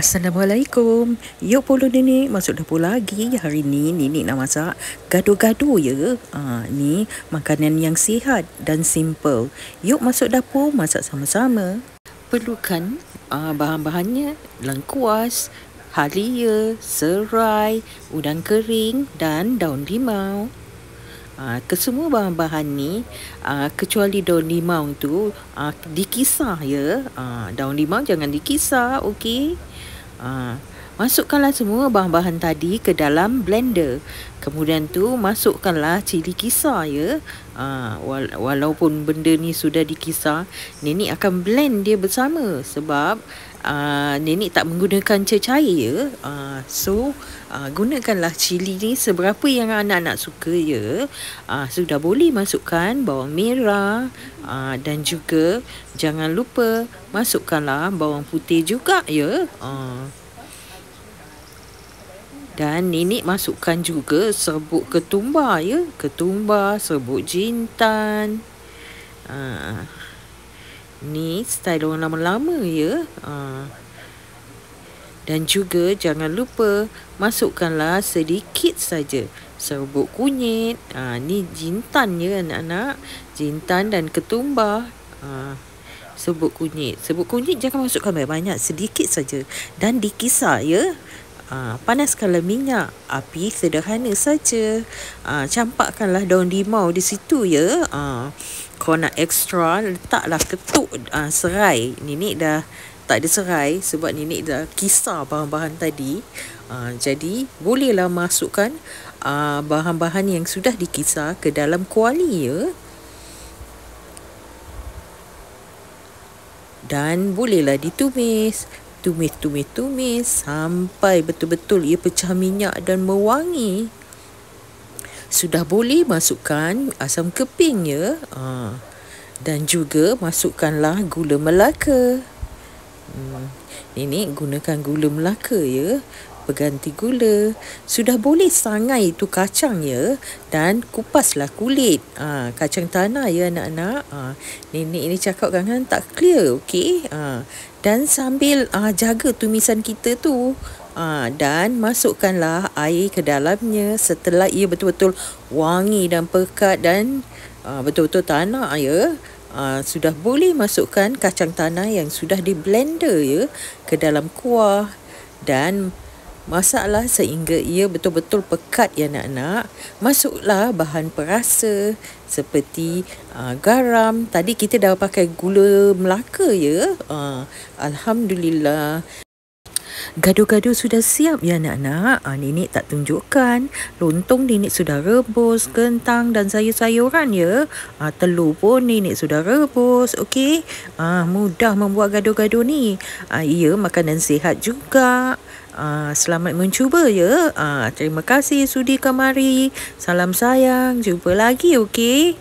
Assalamualaikum. Yuk polo nenek masuk dapur lagi. Hari ni nenek nak masak gado-gado ya. Ni makanan yang sihat dan simple. Yuk masuk dapur masak sama-sama. Perlukan bahan-bahannya: lengkuas, halia, serai, udang kering dan daun limau. Kesemua bahan-bahan ni kecuali daun limau tu dikisar ya. Daun limau jangan dikisar, okey. Masukkanlah semua bahan-bahan tadi ke dalam blender. Kemudian tu masukkanlah cili kisar ya. Walaupun benda ni sudah dikisar, nenek akan blend dia bersama sebab nenek tak menggunakan cecair ya. Gunakanlah cili ni seberapa yang anak-anak suka ya. Sudah boleh masukkan bawang merah dan juga jangan lupa masukkanlah bawang putih juga ya. Dan nenek masukkan juga serbuk ketumbar ya. Ketumbar, serbuk jintan. Ni style orang lama-lama ya. Dan juga jangan lupa masukkanlah sedikit saja serbuk kunyit. Ni jintan ya anak-anak. Jintan dan ketumbar. Serbuk kunyit. Serbuk kunyit jangan masukkan banyak-banyak, sedikit saja. Dan dikisar ya. Panaskanlah minyak, api sederhana saja. Campakkanlah daun limau di situ ya. Kalau nak ekstra, letaklah ketuk serai. Nenek dah tak ada serai sebab nenek dah kisar bahan-bahan tadi. Jadi bolehlah masukkan bahan-bahan yang sudah dikisar ke dalam kuali ya. Dan bolehlah ditumis. Tumis sampai betul-betul ia pecah minyak dan mewangi. Sudah boleh masukkan asam keping ya. Dan juga masukkanlah gula Melaka. Nenek gunakan gula Melaka ya. Pengganti gula. Sudah boleh sangai itu kacang ya. Dan kupaslah kulit. Kacang tanah ya anak-anak. Nenek ni cakap kan tak clear, okey. Dan sambil jaga tumisan kita tu. Dan masukkanlah air ke dalamnya setelah ia betul-betul wangi dan pekat dan betul-betul tanah ya. Sudah boleh masukkan kacang tanah yang sudah di blender ya ke dalam kuah. Dan masaklah sehingga ia betul-betul pekat ya anak-anak. Masuklah bahan perasa seperti garam. Tadi kita dah pakai gula Melaka ya. Alhamdulillah. Gado-gado sudah siap ya anak-anak. Nenek tak tunjukkan. Lontong nenek sudah rebus, kentang dan sayur-sayuran ya. Telur pun nenek sudah rebus. Okey. Mudah membuat gado-gado ni. Ia makanan sihat juga. Selamat mencuba ya. Terima kasih sudi kemari. Salam sayang. Jumpa lagi okey.